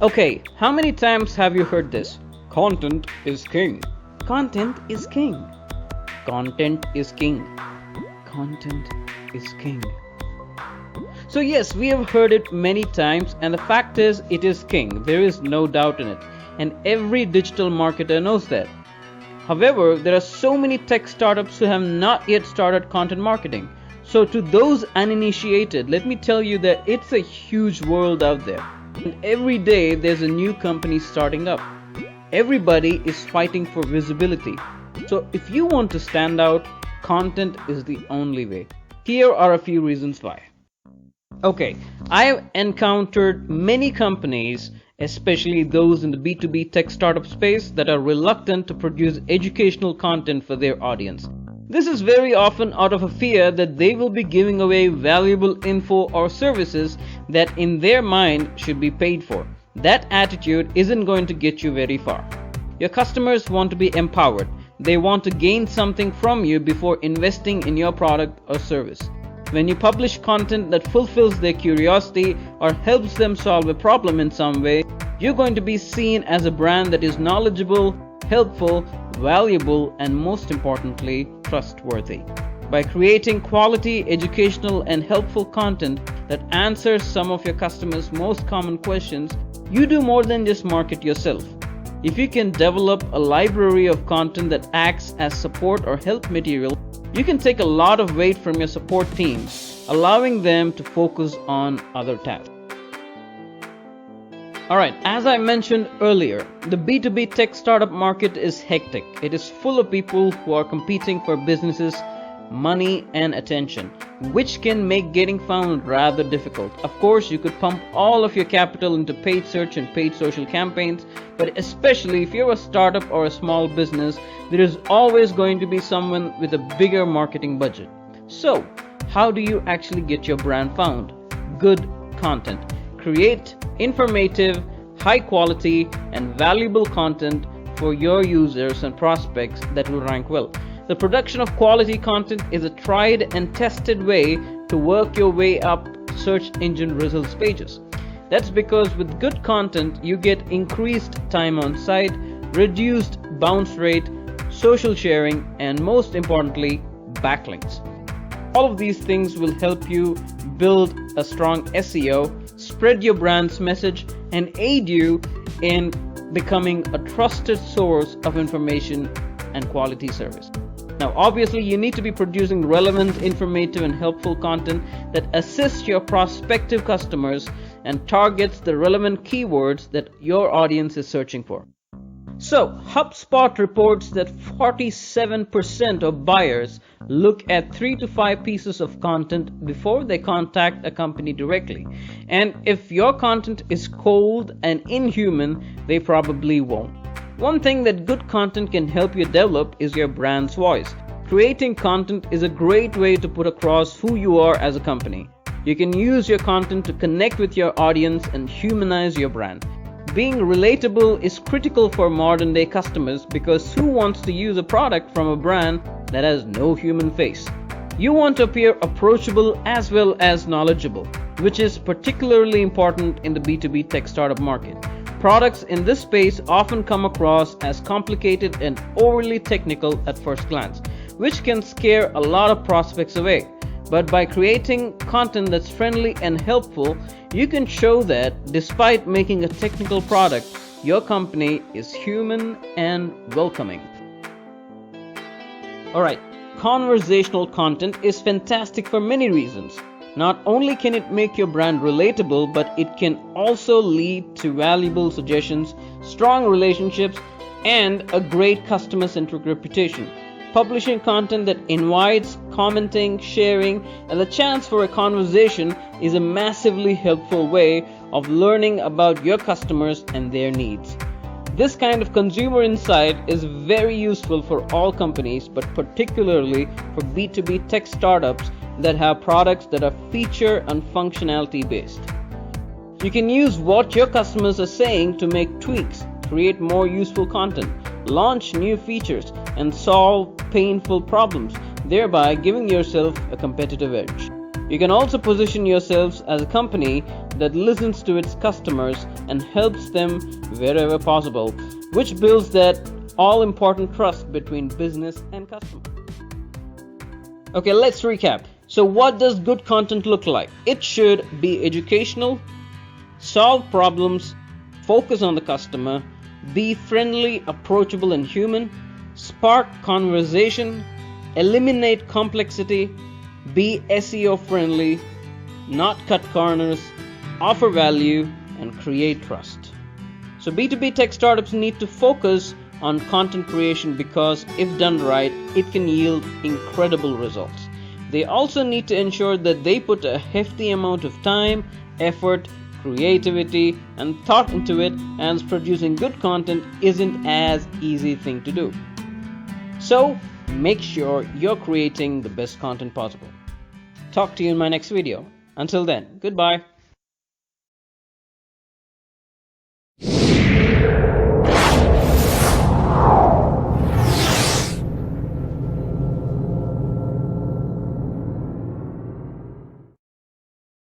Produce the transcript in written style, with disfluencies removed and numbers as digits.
Okay, how many times have you heard this? Content is king. Content is king. Content is king. Content is king. So yes, we have heard it many times, and the fact is it is king. There is no doubt in it. And every digital marketer knows that. However, there are so many tech startups who have not yet started content marketing. So to those uninitiated, let me tell you that it's a huge world out there. And every day there's a new company starting up. Everybody is fighting for visibility. So if you want to stand out, content is the only way. Here are a few reasons why. Okay, I've encountered many companies, especially those in the B2B tech startup space, that are reluctant to produce educational content for their audience. This is very often out of a fear that they will be giving away valuable info or services that in their mind should be paid for. That attitude isn't going to get you very far. Your customers want to be empowered. They want to gain something from you before investing in your product or service. When you publish content that fulfills their curiosity or helps them solve a problem in some way, you're going to be seen as a brand that is knowledgeable, helpful, valuable, and most importantly, trustworthy. By creating quality, educational, and helpful content that answers some of your customers' most common questions, you do more than just market yourself. If you can develop a library of content that acts as support or help material, you can take a lot of weight from your support team, allowing them to focus on other tasks. Alright, as I mentioned earlier, the B2B tech startup market is hectic. It is full of people who are competing for businesses, money, and attention, which can make getting found rather difficult. Of course, you could pump all of your capital into paid search and paid social campaigns, but especially if you're a startup or a small business, there is always going to be someone with a bigger marketing budget. So, how do you actually get your brand found? Good content. Create informative, high quality, and valuable content for your users and prospects that will rank well. The production of quality content is a tried and tested way to work your way up search engine results pages. That's because with good content, you get increased time on site, reduced bounce rate, social sharing, and most importantly, backlinks. All of these things will help you build a strong SEO, spread your brand's message, and aid you in becoming a trusted source of information and quality service. Now, obviously, you need to be producing relevant, informative, and helpful content that assists your prospective customers and targets the relevant keywords that your audience is searching for. So, HubSpot reports that 47% of buyers look at 3 to 5 pieces of content before they contact a company directly. And if your content is cold and inhuman, they probably won't. One thing that good content can help you develop is your brand's voice. Creating content is a great way to put across who you are as a company. You can use your content to connect with your audience and humanize your brand. Being relatable is critical for modern day customers because who wants to use a product from a brand that has no human face? You want to appear approachable as well as knowledgeable, which is particularly important in the B2B tech startup market. Products in this space often come across as complicated and overly technical at first glance, which can scare a lot of prospects away. But by creating content that's friendly and helpful, you can show that despite making a technical product, your company is human and welcoming. Alright, conversational content is fantastic for many reasons. Not only can it make your brand relatable, but it can also lead to valuable suggestions, strong relationships, and a great customer-centric reputation. Publishing content that invites commenting, sharing, and the chance for a conversation is a massively helpful way of learning about your customers and their needs. This kind of consumer insight is very useful for all companies, but particularly for B2B tech startups that have products that are feature and functionality based. You can use what your customers are saying to make tweaks, create more useful content, launch new features, and solve painful problems, thereby giving yourself a competitive edge. You can also position yourselves as a company that listens to its customers and helps them wherever possible, which builds that all-important trust between business and customer. Okay, let's recap. So what does good content look like? It should be educational, solve problems, focus on the customer, be friendly, approachable, and human, spark conversation, eliminate complexity, be SEO friendly, not cut corners, offer value, and create trust. So B2B tech startups need to focus on content creation because if done right, it can yield incredible results. They also need to ensure that they put a hefty amount of time, effort, creativity, and thought into it, as producing good content isn't as easy thing to do. So make sure you're creating the best content possible. Talk to you in my next video. Until then, goodbye.